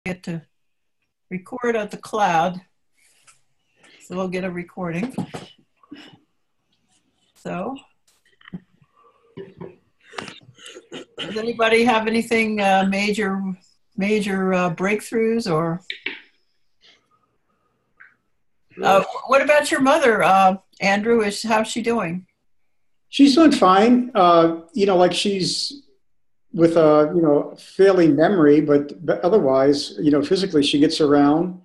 get to record at the cloud, so we'll get a recording. So, does anybody have anything major breakthroughs or? What about your mother, Andrew? How's she doing? She's doing fine. Like she's with a failing memory, but otherwise, physically she gets around.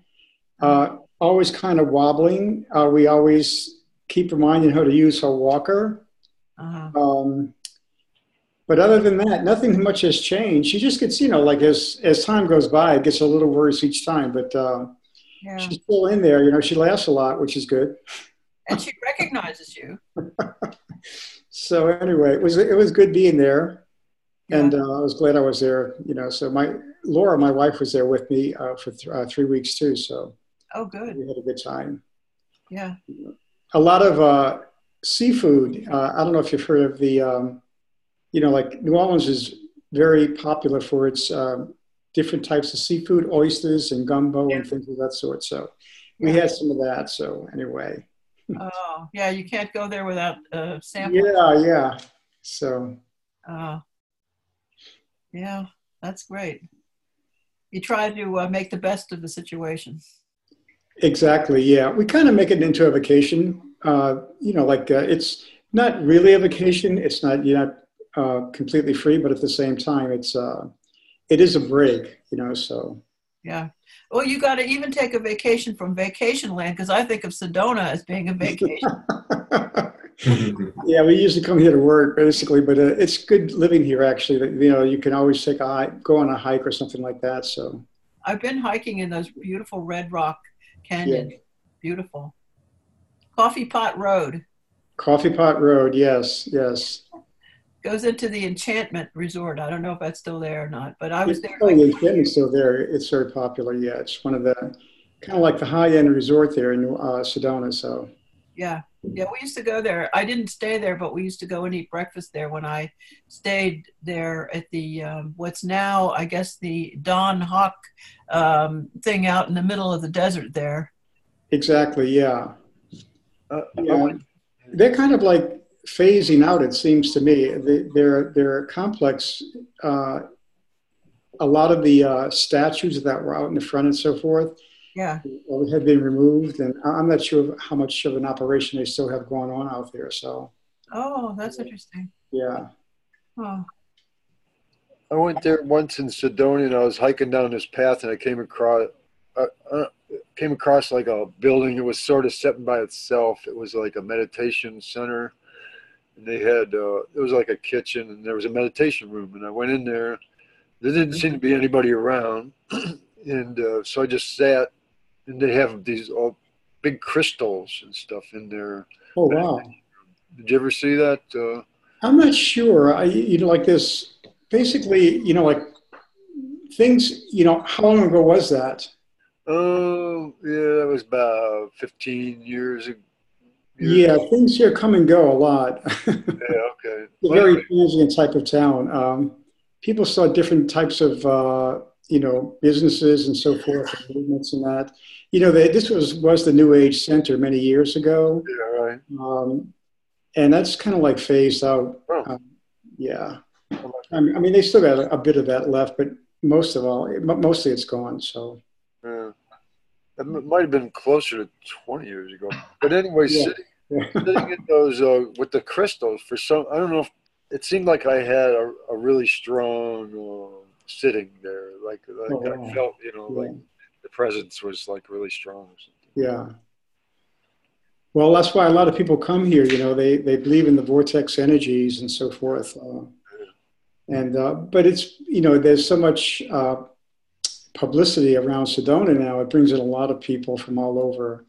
Always kind of wobbling. We always keep reminding her to use her walker. Uh-huh. But other than that, nothing much has changed. She just gets, like as time goes by, it gets a little worse each time. But Yeah. she's still in there. She laughs a lot, which is good. And she recognizes you. So anyway, it was good being there, Yeah. and I was glad I was there. So Laura, my wife, was there with me for 3 weeks too. So Oh, good. we had a good time. Yeah. A lot of seafood. I don't know if you've heard of like New Orleans is very popular for its different types of seafood, oysters and gumbo and things of that sort. So we had some of that. So anyway. Oh, yeah, you can't go there without sampling. Yeah. So. Yeah, that's great. You try to make the best of the situation. Exactly. Yeah, we kind of make it into a vacation. It's not really a vacation. It's not you're not completely free, but at the same time, it is a break. So. Yeah. Well, you got to even take a vacation from vacation land, because I think of Sedona as being a vacation. Yeah, we usually come here to work basically, but it's good living here actually. That you can always go on a hike or something like that. So I've been hiking in those beautiful Red Rock Canyon. Yeah. Beautiful. Coffee Pot Road. Coffee Pot Road, yes. Goes into the Enchantment Resort. I don't know if that's still there or not, but I was there. Oh, the Enchantment's still there. It's very popular. Yeah, it's one of the kind of like the high-end resort there in Sedona. So yeah, we used to go there. I didn't stay there, but we used to go and eat breakfast there when I stayed there at the what's now, I guess, the Don Hawk thing out in the middle of the desert there. Exactly. Yeah. They're kind of like phasing out. It seems to me their complex. A lot of the statues that were out in the front and so forth. Yeah. Have been removed, and I'm not sure how much of an operation they still have going on out there. So. Oh, that's interesting. Yeah. Oh. I went there once in Sedona, and I was hiking down this path, and I came across like a building. It was sort of sitting by itself. It was like a meditation center, and they had it was like a kitchen, and there was a meditation room. And I went in there. There didn't seem to be anybody around, and so I just sat. And they have these big crystals and stuff in there. Oh, wow. Did you ever see that? I'm not sure. Like this, basically, like things, how long ago was that? Oh, yeah, that was about 15 years ago. Yeah, things here come and go a lot. Yeah, okay. It's a very transient type of town. People saw different types of, businesses and so forth, and movements and that. This was the New Age Center many years ago. Yeah, right. And that's kind of like phased out. Oh. Yeah. I mean, they still got a bit of that left, but mostly it's gone. So. Yeah. It might have been closer to 20 years ago. But anyway, sitting in those with the crystals I don't know if it seemed like I had a really strong sitting there. Like Oh, wow. I felt, like the presence was like really strong or something. Yeah. Well, that's why a lot of people come here. They believe in the vortex energies and so forth. But it's there's so much publicity around Sedona now. It brings in a lot of people from all over.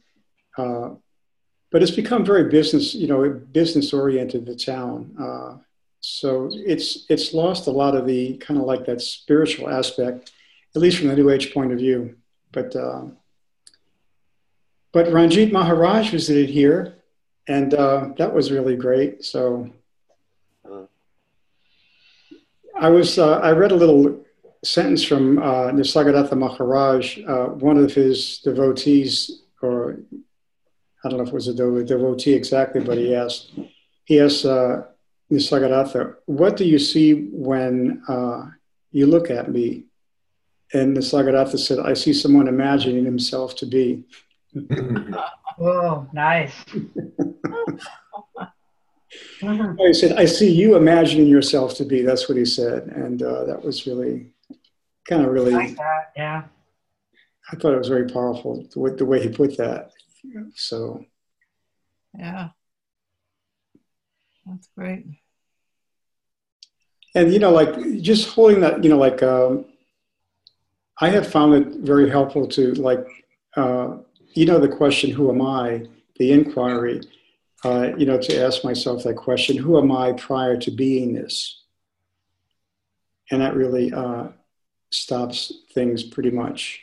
But it's become very business oriented, the town. So it's lost a lot of the kind of like that spiritual aspect, at least from the New Age point of view. But Ranjit Maharaj visited here, and that was really great. So I read a little sentence from Nisargadatta Maharaj. One of his devotees, or I don't know if it was a devotee exactly, but he asked Nisargadatta, what do you see when you look at me? And Nisargadatta said, I see someone imagining himself to be. Whoa, nice. He said, I see you imagining yourself to be. That's what he said. And that was really, kind of really, Like that, yeah. I thought it was very powerful, the way he put that. So. Yeah. That's great. And, like just holding that, like, I have found it very helpful to the question, who am I? The inquiry, to ask myself that question, who am I prior to beingness? And that really stops things pretty much.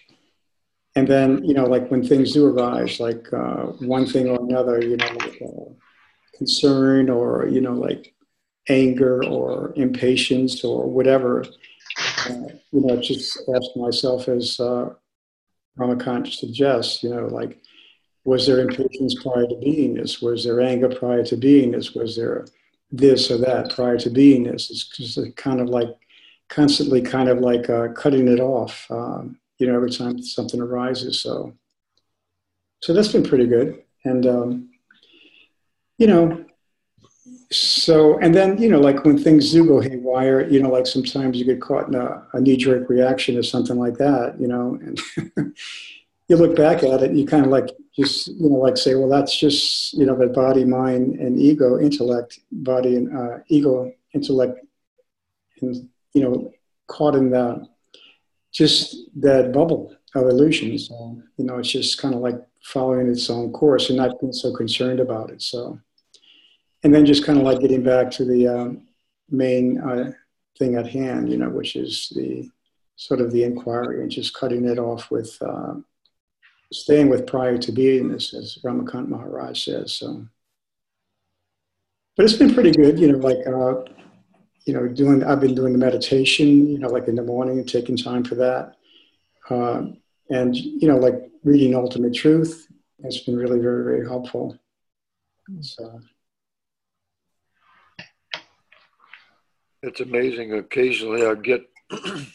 And then, like when things do arise, like one thing or another, like concern or, like anger or impatience or whatever, just ask myself as Ramakant suggests, like, was there impatience prior to beingness? Was there anger prior to beingness? Was there this or that prior to beingness? It's just kind of like constantly kind of like cutting it off, every time something arises. So that's been pretty good. And, so, and then, like when things do go haywire, like sometimes you get caught in a knee-jerk reaction or something like that, and you look back at it and you kind of like just, like say, well, that's just, that body, mind, and ego, intellect, body and ego, intellect, and, caught in just that bubble of illusion. So, it's just kind of like following its own course and not being so concerned about it. So. And then just kind of like getting back to the main thing at hand, which is the sort of the inquiry and just cutting it off with staying with prior to beingness, as Ramakant Maharaj says. So, but it's been pretty good, I've been doing the meditation, like in the morning and taking time for that. And, like reading Ultimate Truth has been really very, very helpful. So. It's amazing. Occasionally I get, I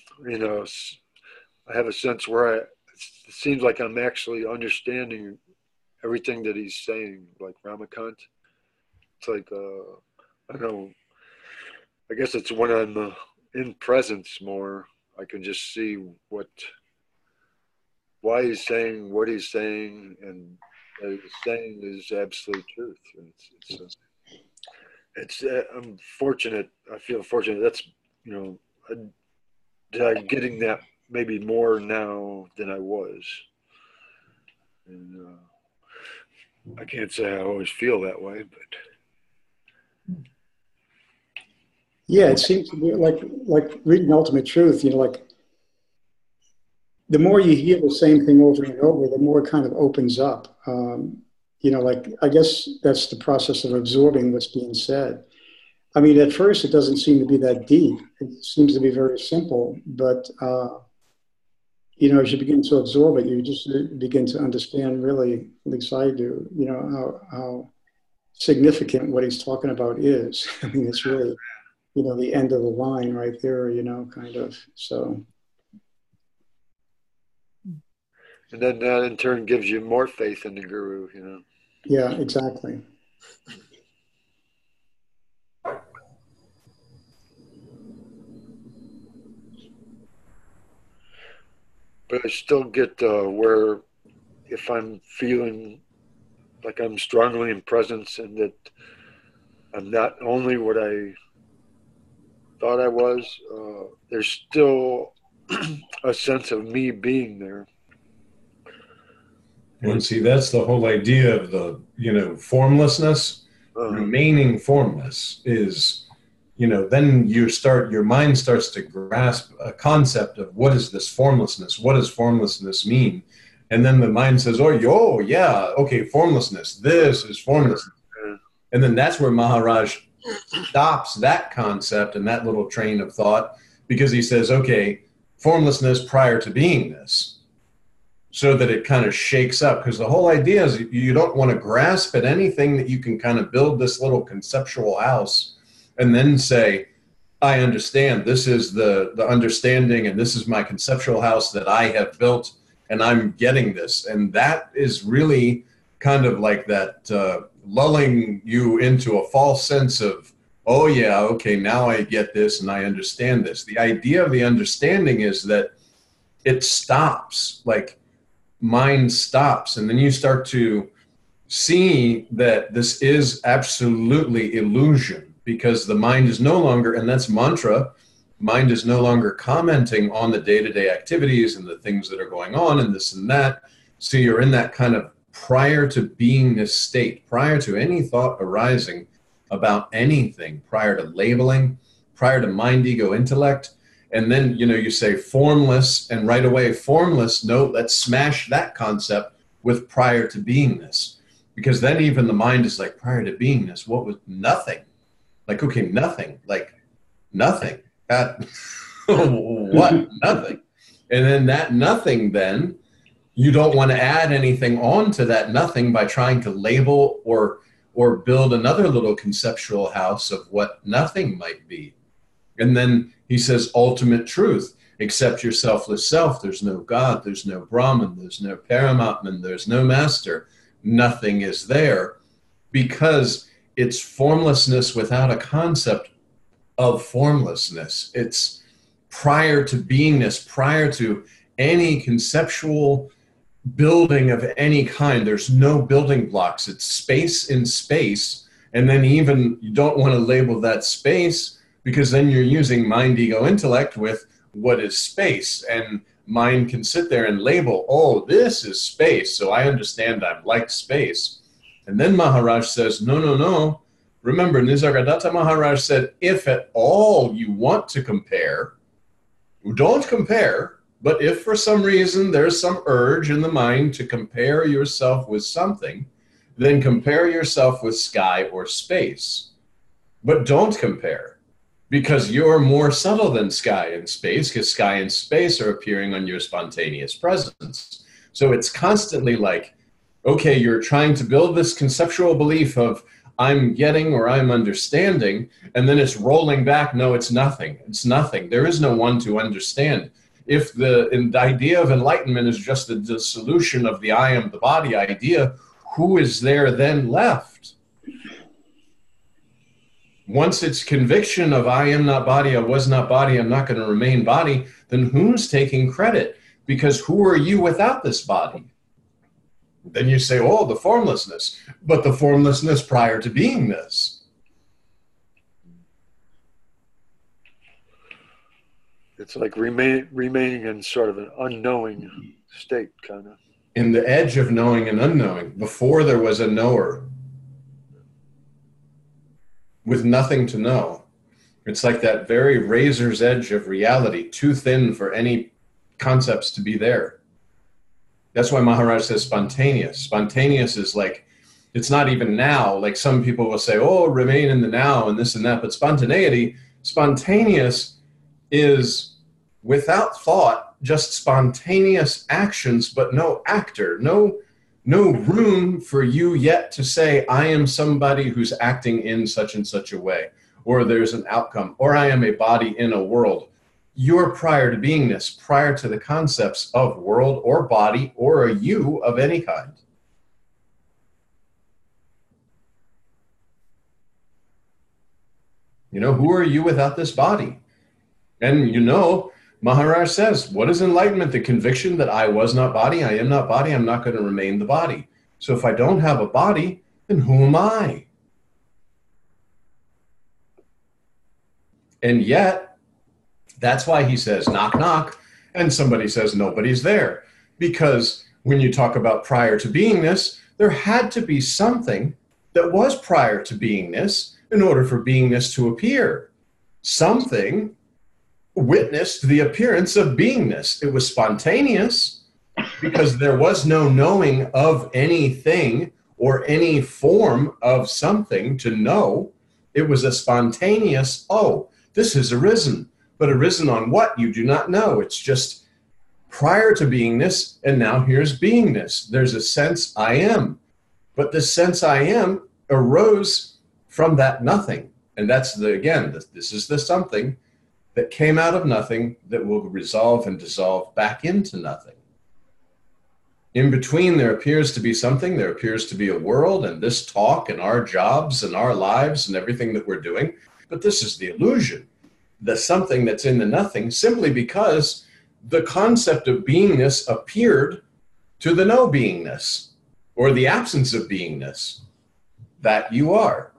have a sense where it seems like I'm actually understanding everything that he's saying, like Ramakant. It's like, I don't know, I guess it's when I'm in presence more, I can just see why he's saying what he's saying, and what he's saying is absolute truth. I'm fortunate. I feel fortunate. That's, I'm getting that maybe more now than I was. And I can't say I always feel that way, but. Yeah, it seems to be like reading Ultimate Truth, like the more you hear the same thing over and over, the more it kind of opens up. Like, I guess that's the process of absorbing what's being said. I mean, at first it doesn't seem to be that deep. It seems to be very simple, but, as you begin to absorb it, you just begin to understand really, at least I do, how significant what he's talking about is. I mean, it's really, the end of the line right there, kind of, so. And then that in turn gives you more faith in the Guru, Yeah, exactly. But I still get where if I'm feeling like I'm strongly in presence and that I'm not only what I thought I was, there's still a sense of me being there. And see, that's the whole idea of the, formlessness, remaining formless is, then your mind starts to grasp a concept of what is this formlessness? What does formlessness mean? And then the mind says, oh yeah, okay, formlessness. This is formlessness. And then that's where Maharaj stops that concept and that little train of thought, because he says, okay, formlessness prior to beingness, so that it kind of shakes up. Because the whole idea is you don't want to grasp at anything that you can kind of build this little conceptual house and then say, I understand, this is the understanding, and this is my conceptual house that I have built, and I'm getting this. And that is really kind of like that lulling you into a false sense of, oh yeah, okay, now I get this and I understand this. The idea of the understanding is that it stops, like mind stops, and then you start to see that this is absolutely illusion, because the mind is no longer, and that's mantra, mind is no longer commenting on the day-to-day activities and the things that are going on and this and that. So you're in that kind of prior to beingness state, prior to any thought arising about anything, prior to labeling, prior to mind, ego, intellect. And then, you say formless, and right away formless, no, let's smash that concept with prior to beingness. Because then even the mind is like, prior to beingness, what was nothing? Like, okay, nothing, like nothing. That, what? Nothing. And then that nothing, then you don't want to add anything on to that nothing by trying to label or build another little conceptual house of what nothing might be. And then he says, ultimate truth, accept your selfless self. There's no God, there's no Brahman, there's no Paramatman, there's no master. Nothing is there, because it's formlessness without a concept of formlessness. It's prior to beingness, prior to any conceptual building of any kind. There's no building blocks. It's space in space. And then even you don't want to label that space, because then you're using mind, ego, intellect with what is space. And mind can sit there and label, oh, this is space, so I understand I'm like space. And then Maharaj says, no, no, no. Remember, Nisargadatta Maharaj said, if at all you want to compare, don't compare. But if for some reason there's some urge in the mind to compare yourself with something, then compare yourself with sky or space. But don't compare, because you're more subtle than sky and space, because sky and space are appearing on your spontaneous presence. So it's constantly like, okay, you're trying to build this conceptual belief of I'm getting or I'm understanding, and then it's rolling back, no, it's nothing. It's nothing. There is no one to understand. If the idea of enlightenment is just the dissolution of the I am the body idea, who is there then left? Once it's conviction of I am not body, I was not body, I'm not going to remain body, then who's taking credit? Because who are you without this body? Then you say, oh, the formlessness, but the formlessness prior to beingness. It's like remaining in sort of an unknowing state, kind of. In the edge of knowing and unknowing, before there was a knower, with nothing to know. It's like that very razor's edge of reality, too thin for any concepts to be there. That's why Maharaj says spontaneous. Spontaneous is like, it's not even now. Like some people will say, oh, remain in the now and this and that. But spontaneous is without thought, just spontaneous actions, but no actor, no room for you yet to say, I am somebody who's acting in such and such a way, or there's an outcome, or I am a body in a world. You're prior to beingness, prior to the concepts of world or body or a you of any kind. Who are you without this body? And Maharaj says, what is enlightenment? The conviction that I was not body, I am not body, I'm not going to remain the body. So if I don't have a body, then who am I? And yet, that's why he says, knock, knock, and somebody says, nobody's there. Because when you talk about prior to beingness, there had to be something that was prior to beingness in order for beingness to appear. Something witnessed the appearance of beingness. It was spontaneous because there was no knowing of anything or any form of something to know. It was a spontaneous, oh, this has arisen. but arisen on what? You do not know. It's just prior to beingness, and now here's beingness. There's a sense I am. But the sense I am arose from that nothing. And that's this is the something that came out of nothing that will resolve and dissolve back into nothing. In between, there appears to be something, there appears to be a world, and this talk, and our jobs, and our lives, and everything that we're doing. But this is the illusion, the something that's in the nothing, simply because the concept of beingness appeared to the no beingness, or the absence of beingness, that you are.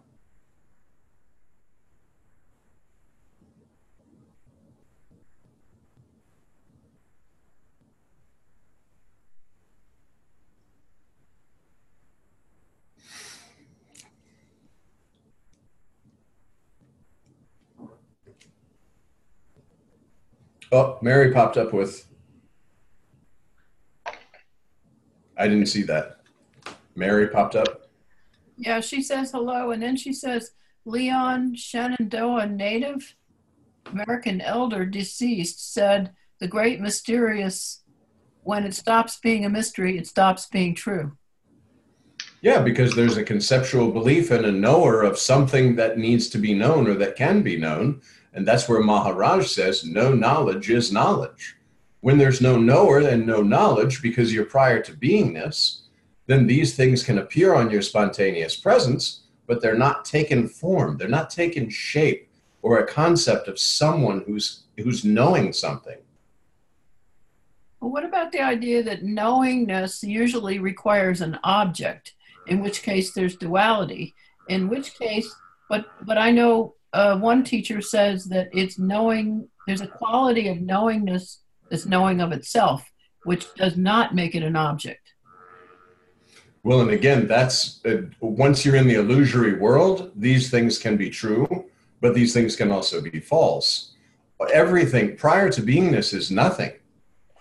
Oh, Mary popped up with, I didn't see that. Mary popped up. Yeah, she says hello, and then she says, Leon Shenandoah native American elder deceased said, the great mysterious, when it stops being a mystery, it stops being true. Yeah, because there's a conceptual belief and a knower of something that needs to be known or that can be known. And that's where Maharaj says, no knowledge is knowledge. When there's no knower and no knowledge, because you're prior to beingness, then these things can appear on your spontaneous presence, but they're not taken form. They're not taken shape or a concept of someone who's knowing something. Well, what about the idea that knowingness usually requires an object, in which case there's duality, in which case, but I know one teacher says that it's knowing, there's a quality of knowingness that's knowing of itself, which does not make it an object. Well, and again, that's once you're in the illusory world, these things can be true, but these things can also be false. Everything prior to beingness is nothing.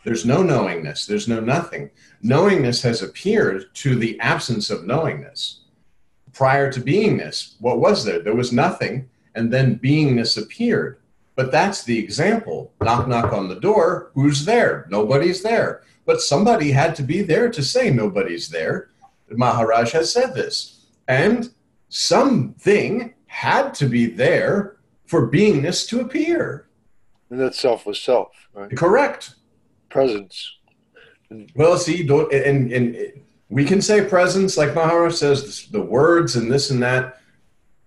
There's no knowingness. There's no nothing. Knowingness has appeared to the absence of knowingness. Prior to beingness, what was there? There was nothing, and then beingness appeared. But that's the example. Knock, knock on the door. Who's there? Nobody's there. But somebody had to be there to say nobody's there. Maharaj has said this. And something had to be there for beingness to appear. And that self was self, right? Correct. Presence. Well, see, and we can say presence, like Maharaj says, the words and this and that,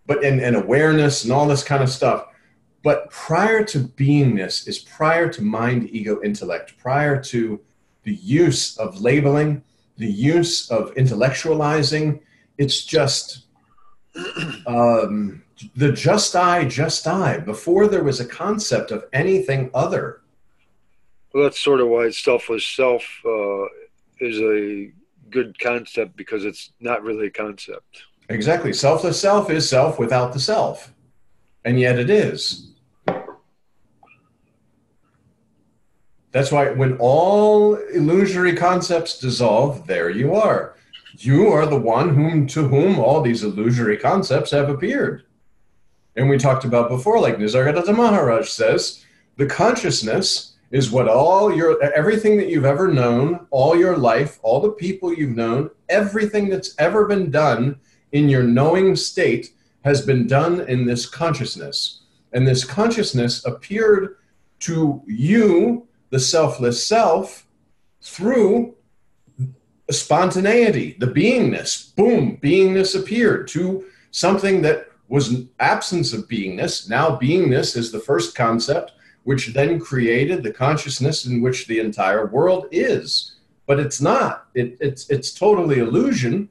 but and awareness and all this kind of stuff. But prior to beingness is prior to mind, ego, intellect, prior to the use of labeling, the use of intellectualizing. It's just the just I, before there was a concept of anything other. Well, that's sort of why selfless self is a good concept, because it's not really a concept. Exactly. Selfless self is self without the self. And yet it is. That's why when all illusory concepts dissolve, there you are. You are the one to whom all these illusory concepts have appeared. And we talked about before, like Nisargadatta Maharaj says, the consciousness is what everything that you've ever known, all your life, all the people you've known, everything that's ever been done in your knowing state has been done in this consciousness. And this consciousness appeared to you, the selfless self, through spontaneity, the beingness. Boom, beingness appeared to something that was absence of beingness. Now beingness is the first concept, which then created the consciousness in which the entire world is. But it's not. It's totally illusion,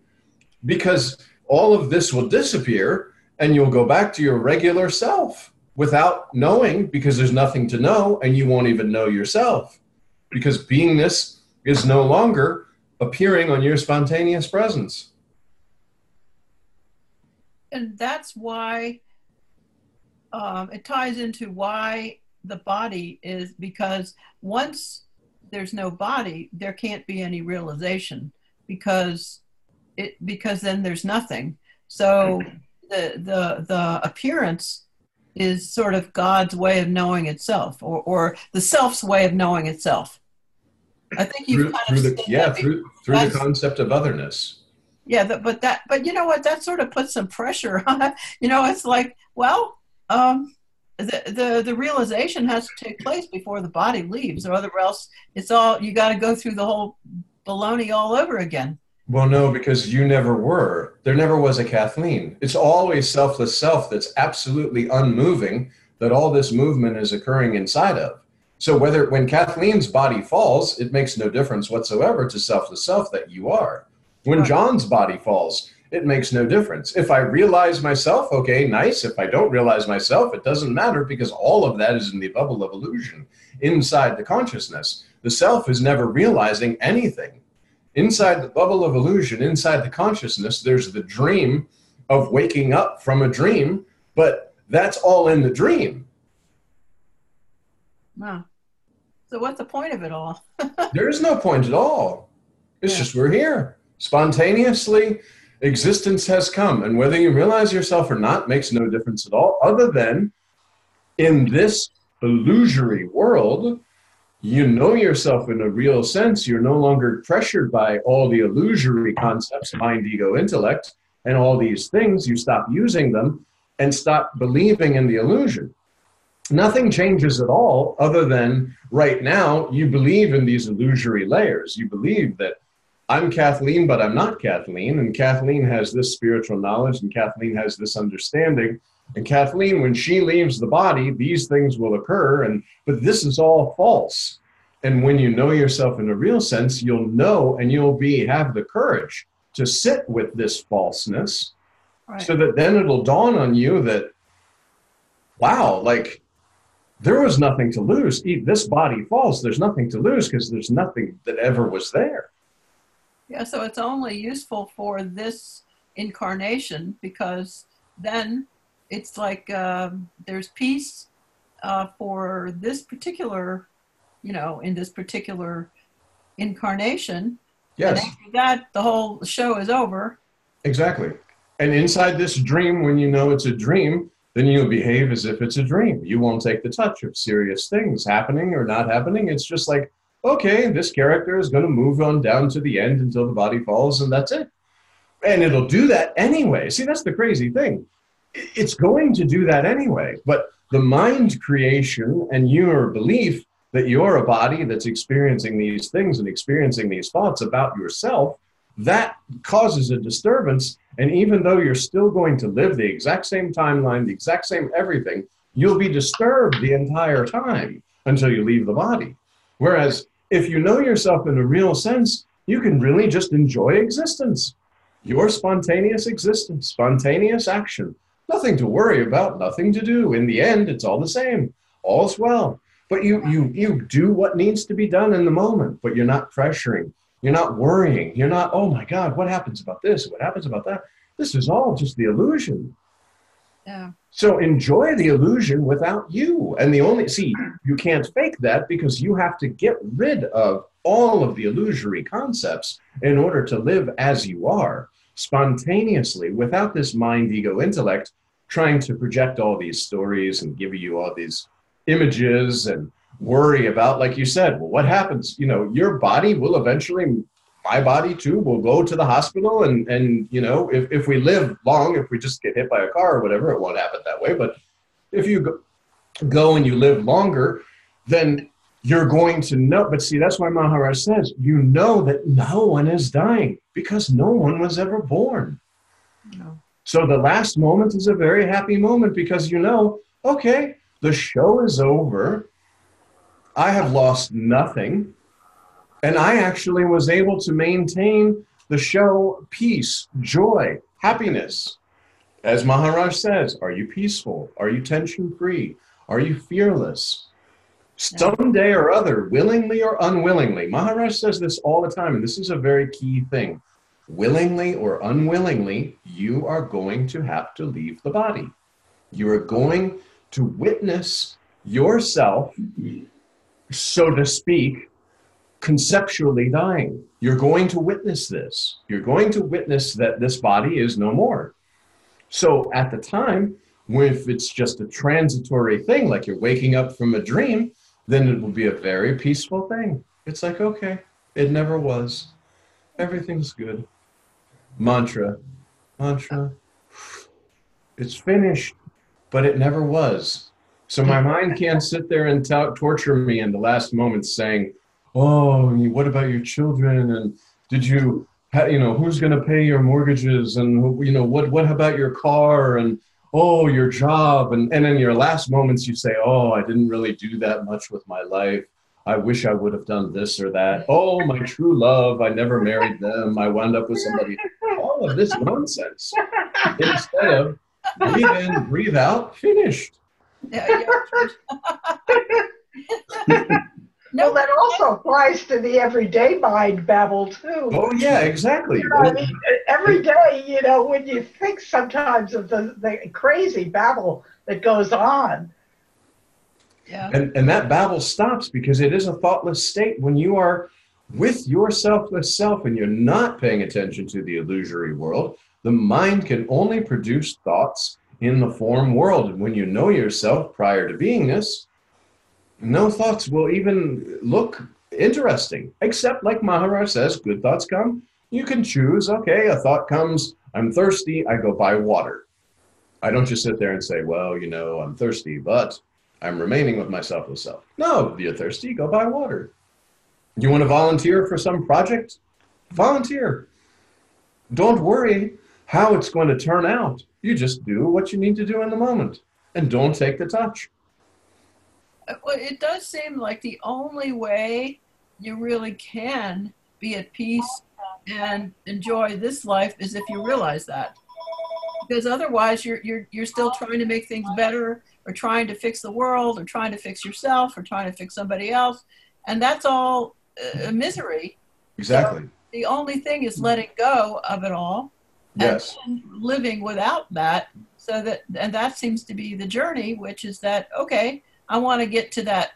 because all of this will disappear and you'll go back to your regular self without knowing, because there's nothing to know, and you won't even know yourself, because beingness is no longer appearing on your spontaneous presence. And that's why it ties into why the body is, because once there's no body, there can't be any realization, because then there's nothing. So the appearance is sort of God's way of knowing itself, or the self's way of knowing itself. I think you've through the concept of otherness. Yeah, but you know what? That sort of puts some pressure on it. You know, it's like, well, the realization has to take place before the body leaves, or else it's all, you got to go through the whole baloney all over again. Well, no, because you never were. There never was a Kathleen. It's always selfless self that's absolutely unmoving, that all this movement is occurring inside of. So when Kathleen's body falls, it makes no difference whatsoever to selfless self that you are. When John's body falls, it makes no difference. If I realize myself, okay, nice. If I don't realize myself, it doesn't matter, because all of that is in the bubble of illusion inside the consciousness. The self is never realizing anything. Inside the bubble of illusion, inside the consciousness, there's the dream of waking up from a dream, but that's all in the dream. Wow. So what's the point of it all? There is no point at all. It's just we're here. Spontaneously, existence has come. And whether you realize yourself or not makes no difference at all, other than in this illusory world, you know yourself in a real sense. You're no longer pressured by all the illusory concepts, mind, ego, intellect, and all these things. You stop using them and stop believing in the illusion. Nothing changes at all, other than right now you believe in these illusory layers. You believe that I'm Kathleen, but I'm not Kathleen, and Kathleen has this spiritual knowledge, and Kathleen has this understanding. And Kathleen, when she leaves the body, these things will occur, but this is all false. And when you know yourself in a real sense, you'll know, and you'll have the courage to sit with this falseness, so that then it'll dawn on you that, wow, like there was nothing to lose. This body falls, there's nothing to lose, because there's nothing that ever was there. Yeah, so it's only useful for this incarnation, because then it's like there's peace for this particular, in this particular incarnation. Yes. And after that, the whole show is over. Exactly. And inside this dream, when you know it's a dream, then you'll behave as if it's a dream. You won't take the touch of serious things happening or not happening. It's just like, okay, this character is going to move on down to the end until the body falls, and that's it. And it'll do that anyway. See, that's the crazy thing. It's going to do that anyway. But the mind creation and your belief that you're a body that's experiencing these things and experiencing these thoughts about yourself, that causes a disturbance. And even though you're still going to live the exact same timeline, the exact same everything, you'll be disturbed the entire time until you leave the body. Whereas if you know yourself in a real sense, you can really just enjoy existence. Your spontaneous existence, spontaneous action. Nothing to worry about, nothing to do. In the end, it's all the same. All's well. But you do what needs to be done in the moment, but you're not pressuring. You're not worrying. You're not, oh my God, what happens about this? What happens about that? This is all just the illusion. Yeah. So enjoy the illusion without you. And you can't fake that, because you have to get rid of all of the illusory concepts in order to live as you are, spontaneously, without this mind, ego, intellect trying to project all these stories and give you all these images and worry about, like you said, well, what happens? Your body will eventually, my body too, will go to the hospital, and if we live long, if we just get hit by a car or whatever, it won't happen that way. But if you go and you live longer, then you're going to know. But see, that's why Maharaj says, you know that no one is dying, because no one was ever born. No. So the last moment is a very happy moment, because okay, the show is over. I have lost nothing. And I actually was able to maintain the show, peace, joy, happiness. As Maharaj says, are you peaceful? Are you tension-free? Are you fearless? Someday or other, willingly or unwillingly. Maharaj says this all the time, and this is a very key thing. Willingly or unwillingly, you are going to have to leave the body. You are going to witness yourself, so to speak, conceptually dying. You're going to witness this. You're going to witness that this body is no more. So at the time, If it's just a transitory thing, like you're waking up from a dream, then it will be a very peaceful thing. It's like, okay, it never was. Everything's good. Mantra. It's finished, but it never was. So my mind can't sit there and torture me in the last moments saying, oh, what about your children? And did you, who's going to pay your mortgages? And, what about your car? And, oh, your job. And in your last moments, you say, oh, I didn't really do that much with my life. I wish I would have done this or that. Oh, my true love, I never married them. I wound up with somebody. All of this nonsense. Instead of breathe in, breathe out, finished. Yeah. No, that also applies to the everyday mind, Babel, too. Oh, yeah, exactly. I mean, every day, when you think sometimes of the crazy babble that goes on. Yeah. And that babble stops because it is a thoughtless state. When you are with your selfless self and you're not paying attention to the illusory world, the mind can only produce thoughts in the form world. And when you know yourself prior to beingness, no thoughts will even look interesting, except like Maharaj says, good thoughts come. You can choose, okay, a thought comes, I'm thirsty, I go buy water. I don't just sit there and say, well, I'm thirsty, but I'm remaining with my selfless self. No, you're thirsty, go buy water. You want to volunteer for some project? Volunteer. Don't worry how it's going to turn out. You just do what you need to do in the moment and don't take the touch. Well, it does seem like the only way you really can be at peace and enjoy this life is if you realize that. Because otherwise you're still trying to make things better, or trying to fix the world, or trying to fix yourself, or trying to fix somebody else. And that's all misery. Exactly. So the only thing is letting go of it all. Yes. And living without that. And that seems to be the journey, which is that, okay, I want to get to that,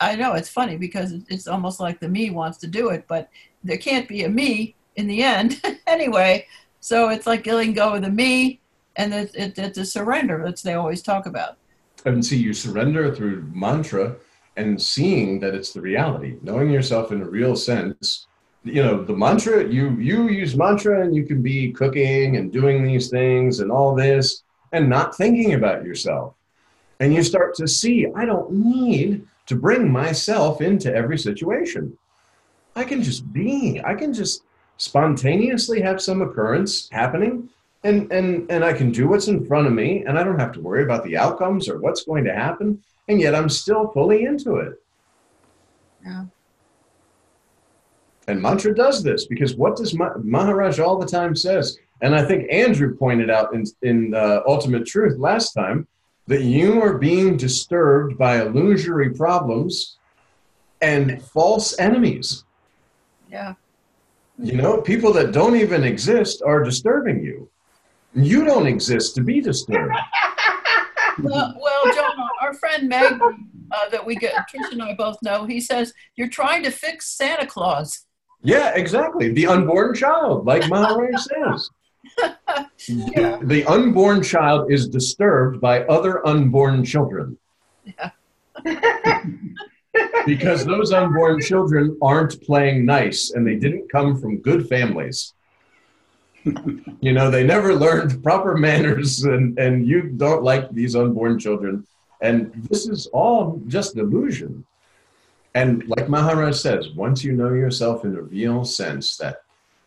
I know it's funny because it's almost like the me wants to do it, but there can't be a me in the end anyway. So it's like letting go of the me, and it's a surrender that they always talk about. And see, you surrender through mantra and seeing that it's the reality, knowing yourself in a real sense. The mantra, you use mantra and you can be cooking and doing these things and all this and not thinking about yourself. And you start to see, I don't need to bring myself into every situation. I can just be. I can just spontaneously have some occurrence happening, and I can do what's in front of me, and I don't have to worry about the outcomes or what's going to happen, and yet I'm still fully into it. Yeah. And mantra does this, because what does Maharaj all the time says, and I think Andrew pointed out in Ultimate Truth last time, that you are being disturbed by illusory problems and false enemies. Yeah. People that don't even exist are disturbing you. You don't exist to be disturbed. Well, John, our friend Meg, that Trish and I both know, he says, you're trying to fix Santa Claus. Yeah, exactly. The unborn child, like Maharaj says. Yeah. The unborn child is disturbed by other unborn children. Yeah. Because those unborn children aren't playing nice and they didn't come from good families. They never learned proper manners, and you don't like these unborn children. And this is all just illusion. And like Maharaj says, once you know yourself in a real sense,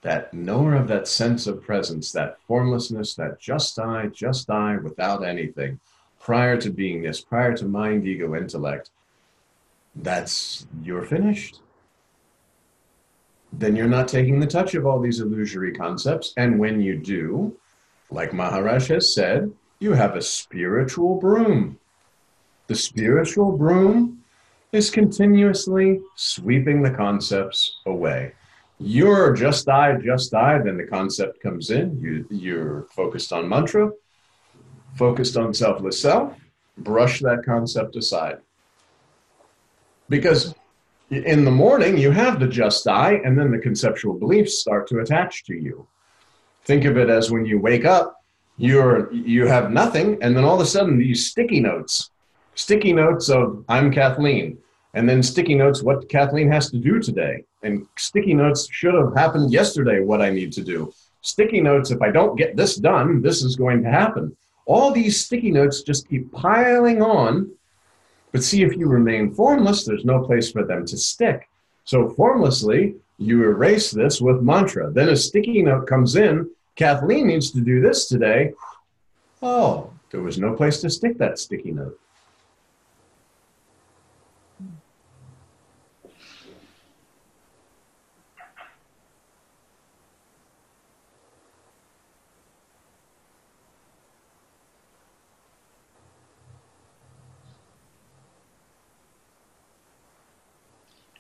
that knower of that sense of presence, that formlessness, that just I without anything, prior to beingness, prior to mind, ego, intellect, you're finished. Then you're not taking the touch of all these illusory concepts. And when you do, like Maharaj has said, you have a spiritual broom. The spiritual broom is continuously sweeping the concepts away. You're just I, then the concept comes in. You're focused on mantra, focused on selfless self, brush that concept aside. Because in the morning, you have the just I, and then the conceptual beliefs start to attach to you. Think of it as when you wake up, you have nothing, and then all of a sudden these sticky notes of I'm Kathleen, and then sticky notes what Kathleen has to do today, and sticky notes should have happened yesterday what I need to do. Sticky notes, if I don't get this done, this is going to happen. All these sticky notes just keep piling on, but see, if you remain formless, there's no place for them to stick. So formlessly, you erase this with mantra. Then a sticky note comes in, Kathleen needs to do this today. Oh, there was no place to stick that sticky note.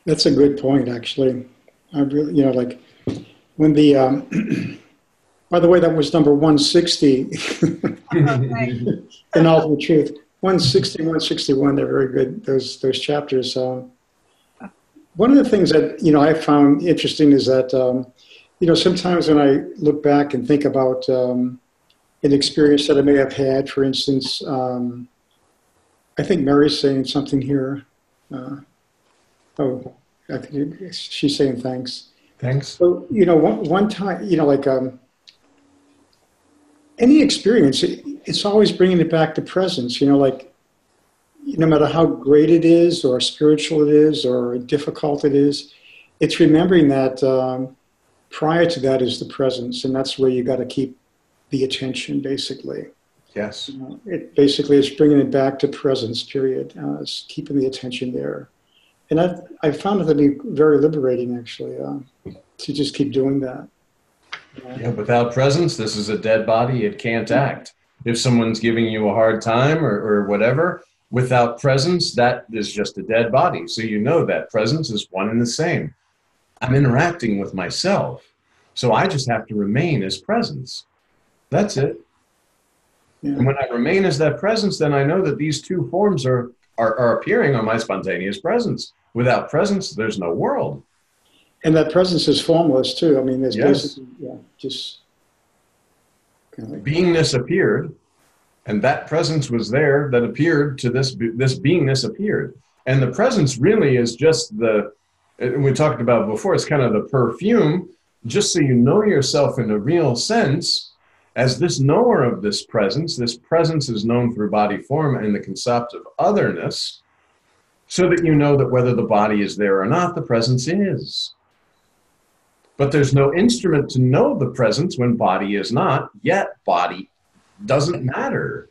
That's a good point, actually. I really, like when the, by the way, that was number 160 in Ultimate Truth. 160, 161, they're very good, those chapters. One of the things that, I found interesting is that, sometimes when I look back and think about an experience that I may have had, for instance, I think Mary's saying something here. Oh, I think she's saying thanks. Thanks. So, one time, like any experience, it's always bringing it back to presence, like no matter how great it is or spiritual it is or difficult it is, it's remembering that prior to that is the presence, and that's where you got to keep the attention, basically. Yes. It basically is bringing it back to presence, period. It's keeping the attention there. And I found it to be very liberating, actually, to just keep doing that. Yeah, without presence, this is a dead body. It can't act. If someone's giving you a hard time or whatever, without presence, that is just a dead body. So you know that presence is one and the same. I'm interacting with myself. So I just have to remain as presence. That's it. Yeah. And when I remain as that presence, then I know that these two forms are appearing on my spontaneous presence. Without presence, there's no world. And that presence is formless too. I mean, there's basically, just kind of like beingness appeared, and that presence was there that appeared to this beingness appeared. And the presence really is just we talked about before, it's kind of the perfume, just so you know yourself in a real sense. As this knower of this presence is known through body form and the concept of otherness, so that you know that whether the body is there or not, the presence is. But there's no instrument to know the presence when body is not, yet body doesn't matter.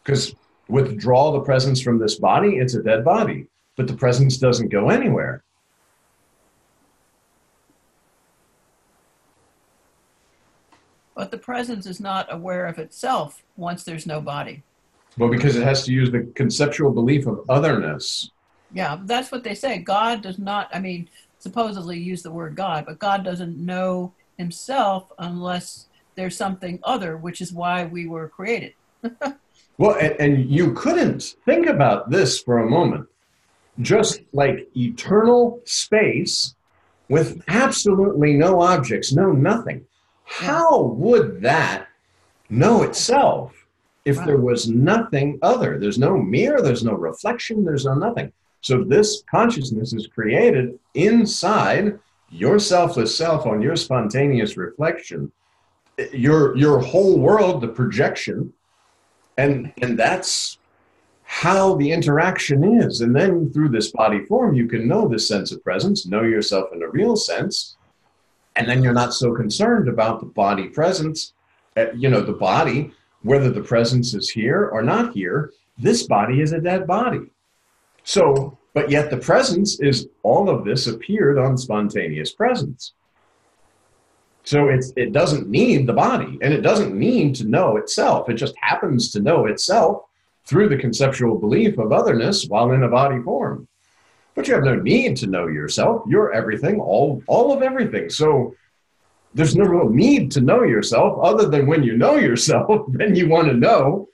Because withdraw the presence from this body, it's a dead body. But the presence doesn't go anywhere. But the presence is not aware of itself once there's no body. Well, because it has to use the conceptual belief of otherness. Yeah, that's what they say. God does not, supposedly use the word God, but God doesn't know himself unless there's something other, which is why we were created. Well, and you couldn't think about this for a moment. Just like eternal space with absolutely no objects, no nothing. How would that know itself if there was nothing other? There's no mirror, there's no reflection, there's no nothing. So this consciousness is created inside your selfless self on your spontaneous reflection, your whole world, the projection, and that's how the interaction is. And then through this body form, you can know this sense of presence, know yourself in a real sense, and then you're not so concerned about the body presence, the body, whether the presence is here or not here. This body is a dead body. So, but yet the presence is all of this appeared on spontaneous presence. So it doesn't need the body, and it doesn't need to know itself. It just happens to know itself through the conceptual belief of otherness while in a body form. But you have no need to know yourself. You're everything, all of everything. So there's no real need to know yourself other than when you know yourself, then you want to know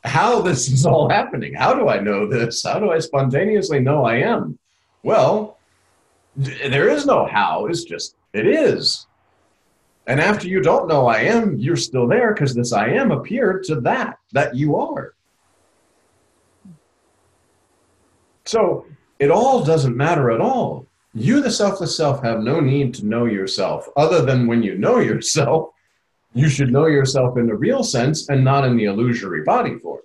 how this is all happening. How do I know this? How do I spontaneously know I am? Well, there is no how. It's just, it is. And after you don't know I am, you're still there because this I am appeared to that you are. So it all doesn't matter at all. You, the selfless self, have no need to know yourself, other than when you know yourself, you should know yourself in the real sense and not in the illusory body form.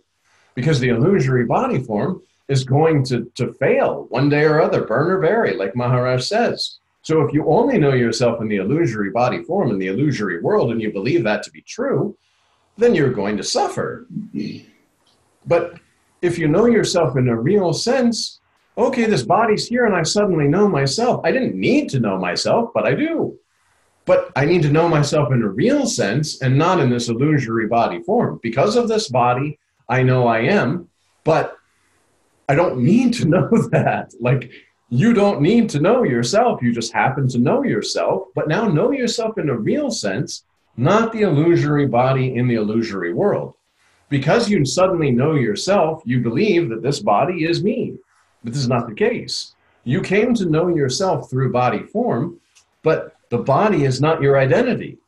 Because the illusory body form is going to fail one day or other, burn or bury, like Maharaj says. So if you only know yourself in the illusory body form, in the illusory world, and you believe that to be true, then you're going to suffer. But if you know yourself in a real sense, okay, this body's here and I suddenly know myself. I didn't need to know myself, but I do. But I need to know myself in a real sense and not in this illusory body form. Because of this body, I know I am, but I don't need to know that. Like, you don't need to know yourself. You just happen to know yourself. But now know yourself in a real sense, not the illusory body in the illusory world. Because you suddenly know yourself, you believe that this body is me. But this is not the case. You came to know yourself through body form, but the body is not your identity.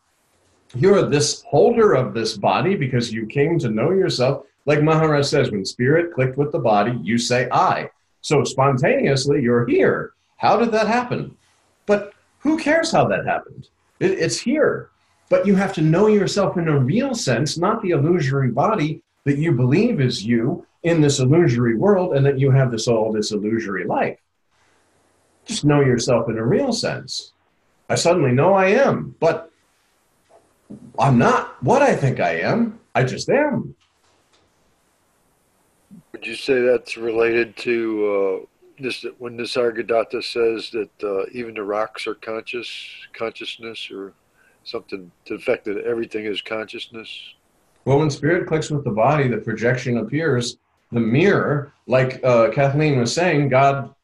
You're this holder of this body because you came to know yourself. Like Maharaj says, when spirit clicked with the body, you say I. So spontaneously, you're here. How did that happen? But who cares how that happened? It's here. But you have to know yourself in a real sense, not the illusory body that you believe is you in this illusory world and that you have this illusory life. Just know yourself in a real sense. I suddenly know I am, but I'm not what I think I am. I just am. Would you say that's related to when Nisargadatta says that even the rocks are consciousness, or something to the effect that everything is consciousness? Well, when spirit clicks with the body, the projection appears. The mirror, like Kathleen was saying, God,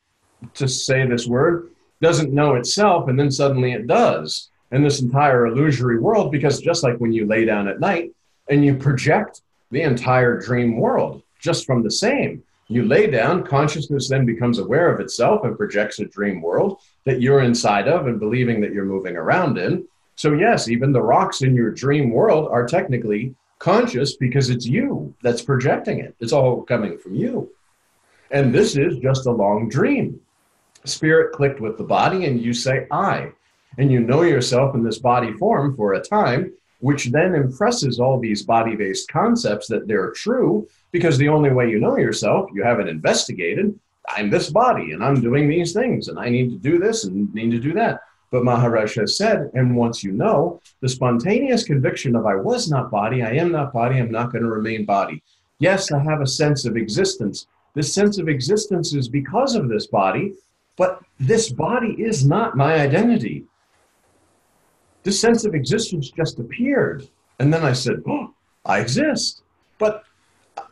to say this word, doesn't know itself, and then suddenly it does. And this entire illusory world, because just like when you lay down at night and you project the entire dream world, just from the same. You lay down, consciousness then becomes aware of itself and projects a dream world that you're inside of and believing that you're moving around in. So yes, even the rocks in your dream world are technically conscious because it's you that's projecting it. It's all coming from you. And this is just a long dream. Spirit clicked with the body and you say, I. And you know yourself in this body form for a time, which then impresses all these body-based concepts that they're true, because the only way you know yourself, you haven't investigated, I'm this body and I'm doing these things and I need to do this and need to do that. But Maharaj has said, and once you know, the spontaneous conviction of I was not body, I am not body, I'm not going to remain body. Yes, I have a sense of existence. This sense of existence is because of this body, but this body is not my identity. This sense of existence just appeared. And then I said, oh, I exist. But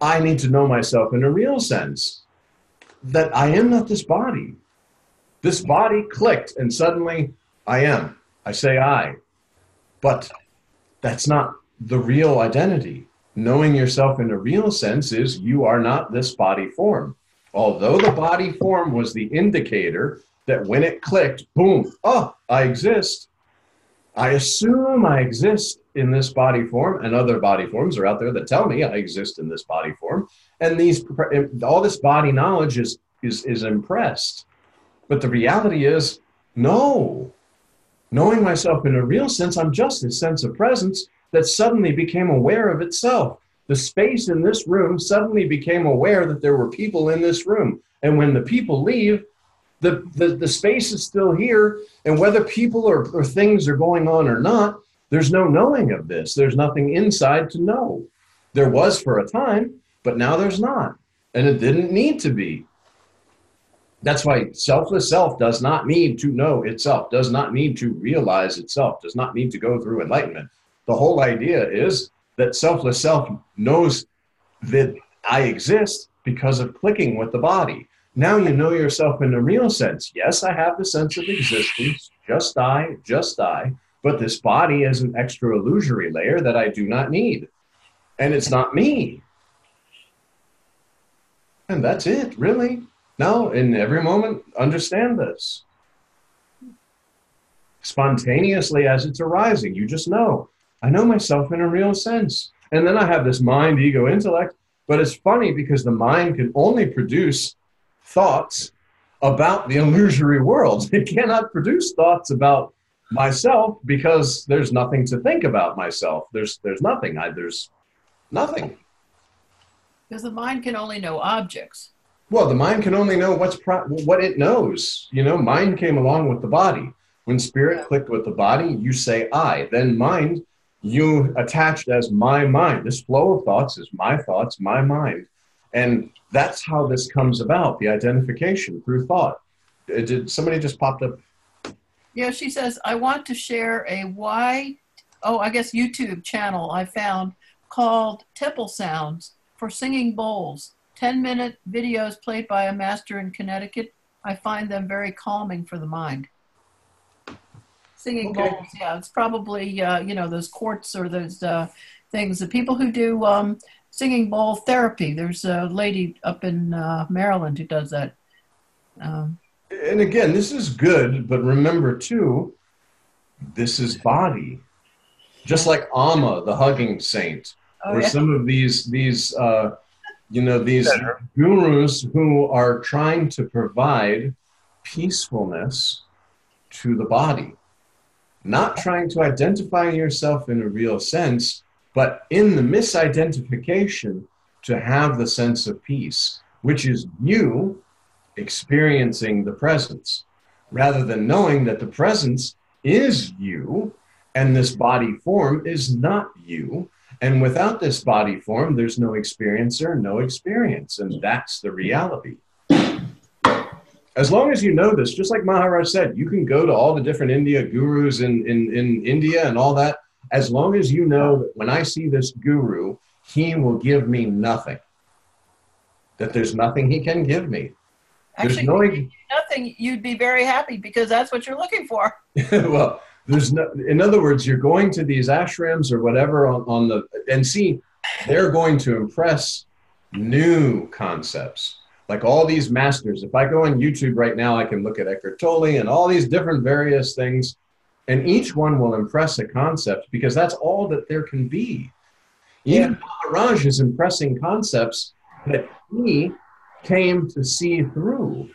I need to know myself in a real sense, that I am not this body. This body clicked and suddenly I am. I say I. But that's not the real identity. Knowing yourself in a real sense is you are not this body form. Although the body form was the indicator that when it clicked, boom, oh, I exist. I assume I exist in this body form, and other body forms are out there that tell me I exist in this body form. And all this body knowledge is impressed. But the reality is, no. Knowing myself in a real sense, I'm just this sense of presence that suddenly became aware of itself. The space in this room suddenly became aware that there were people in this room. And when the people leave, the space is still here, and whether people or things are going on or not, there's no knowing of this. There's nothing inside to know. There was for a time, but now there's not. And it didn't need to be. That's why selfless self does not need to know itself, does not need to realize itself, does not need to go through enlightenment. The whole idea is that selfless self knows that I exist because of clicking with the body. Now you know yourself in a real sense. Yes, I have the sense of existence, just I, but this body is an extra illusory layer that I do not need. And it's not me. And that's it, really. Now, in every moment, understand this. spontaneously as it's arising. You just know, I know myself in a real sense. And then I have this mind, ego, intellect. But it's funny because the mind can only produce thoughts about the illusory world. It cannot produce thoughts about myself because there's nothing to think about myself. There's nothing. There's nothing. Because the mind can only know objects. Well, the mind can only know what it knows. You know, mind came along with the body. When spirit clicked with the body, you say I. Then mind, you attached as my mind. This flow of thoughts is my thoughts, my mind. And that's how this comes about, the identification through thought. Did somebody just popped up? Yeah, she says, I want to share a YouTube channel I found called Temple Sounds for singing bowls. 10-minute videos played by a master in Connecticut. I find them very calming for the mind. Singing bowls, yeah, it's probably, those quartz or those things. The people who do singing bowl therapy, there's a lady up in Maryland who does that. And again, this is good, but remember too, this is body. Just like Amma, the hugging saint, or some of these gurus who are trying to provide peacefulness to the body. Not trying to identify yourself in a real sense, but in the misidentification to have the sense of peace, which is you experiencing the presence, rather than knowing that the presence is you and this body form is not you. And without this body form, there's no experiencer, no experience. And that's the reality. As long as you know this, just like Maharaj said, you can go to all the different India gurus in India and all that. As long as you know that when I see this guru, he will give me nothing. That there's nothing he can give me. Actually, nothing, you'd be very happy because that's what you're looking for. Well, in other words, you're going to these ashrams or whatever and see, they're going to impress new concepts. Like all these masters, if I go on YouTube right now, I can look at Eckhart Tolle and all these different various things, and each one will impress a concept because that's all that there can be. Even Maharaj is impressing concepts that he came to see through,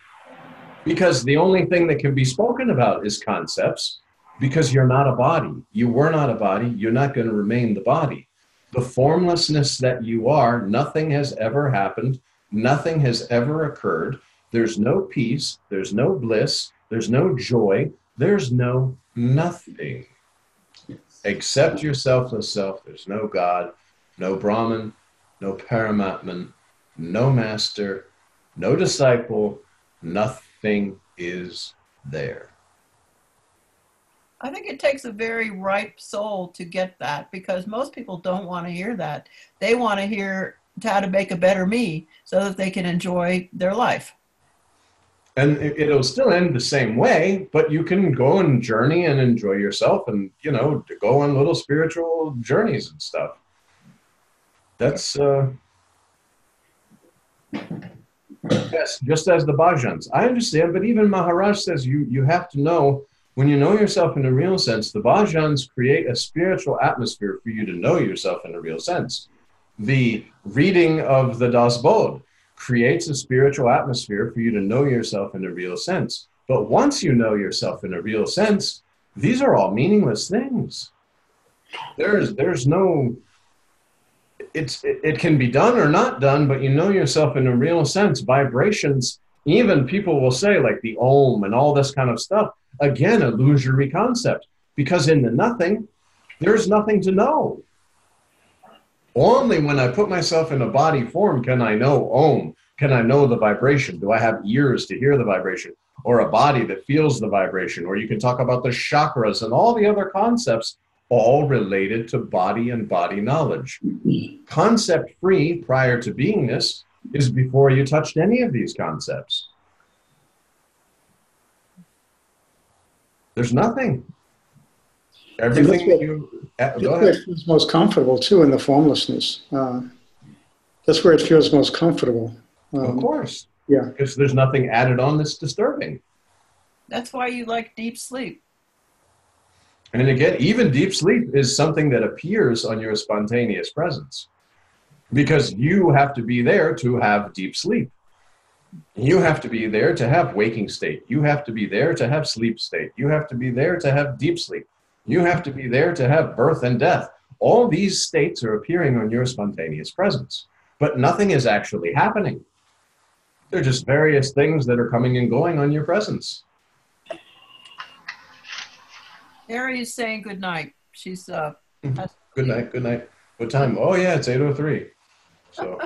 because the only thing that can be spoken about is concepts, because you're not a body. You were not a body. You're not going to remain the body. The formlessness that you are, nothing has ever happened. Nothing has ever occurred. There's no peace. There's no bliss. There's no joy. There's no nothing. Except your selfless self. There's no God, no Brahman, no Paramatman, no master, no disciple. Nothing is there. I think it takes a very ripe soul to get that, because most people don't want to hear that. They want to hear how to make a better me so that they can enjoy their life. And it'll still end the same way, but you can go and journey and enjoy yourself and, go on little spiritual journeys and stuff. That's, yes, just as the bhajans. I understand, but even Maharaj says you have to know, when you know yourself in a real sense, the bhajans create a spiritual atmosphere for you to know yourself in a real sense. The reading of the Das Bodh creates a spiritual atmosphere for you to know yourself in a real sense. But once you know yourself in a real sense, these are all meaningless things. There's no, it can be done or not done, but you know yourself in a real sense. Vibrations, even people will say like the Om and all this kind of stuff, again, illusory concept, because in the nothing, there's nothing to know. Only when I put myself in a body form can I know Om, can I know the vibration. Do I have ears to hear the vibration, or a body that feels the vibration? Or you can talk about the chakras and all the other concepts, all related to body and body knowledge. Concept free prior to beingness is before you touched any of these concepts. There's nothing. Everything that's where it feels most comfortable too, in the formlessness. That's where it feels most comfortable. Of course. Yeah. Because there's nothing added on that's disturbing. That's why you like deep sleep. And again, even deep sleep is something that appears on your spontaneous presence because you have to be there to have deep sleep. You have to be there to have waking state. You have to be there to have sleep state. You have to be there to have deep sleep. You have to be there to have birth and death. All these states are appearing on your spontaneous presence, but nothing is actually happening. They're just various things that are coming and going on your presence. Mary is saying good night. She's Good night, good night. What time? Oh yeah, it's 8:03. So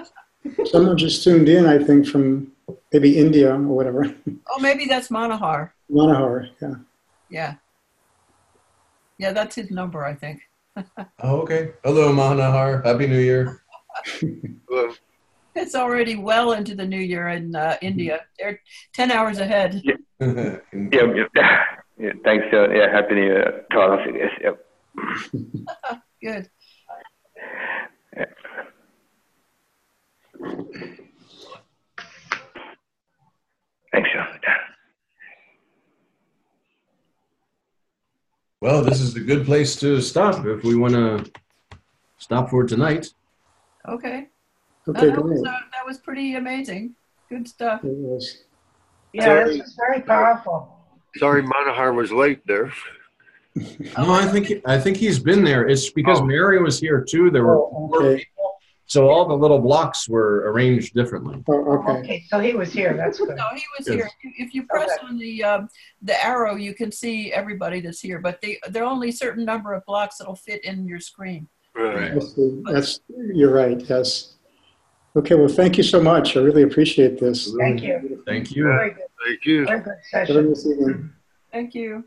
Someone just tuned in, I think, from maybe India or whatever. oh, maybe that's Manohar. Manohar, yeah. Yeah. Yeah, that's his number, I think. oh, okay. Hello, Manohar. Happy New Year. Well, It's already well into the new year in India. They're 10 hours ahead. Yeah, thanks. Yeah, happy New Year to all of you guys. Yep. Good. Yeah. Thanks, Sean. Well, this is a good place to stop if we want to stop for tonight. Okay. Okay, That was pretty amazing. Good stuff. It was. Yeah, this was very powerful. sorry, Manohar was late there. No, I think he's been there. It's because Mary was here too. There were four okay. people, so all the little blocks were arranged differently. Oh, okay. Okay, so he was here. That's good. No, he was Yes. here. If you press on the arrow, you can see everybody that's here. But there are only a certain number of blocks that'll fit in your screen. Right. I see. You're right, yes. Okay, well, thank you so much. I really appreciate this. Thank you. Thank you. Very good. Thank you. Very good Have a session. nice evening. Thank you.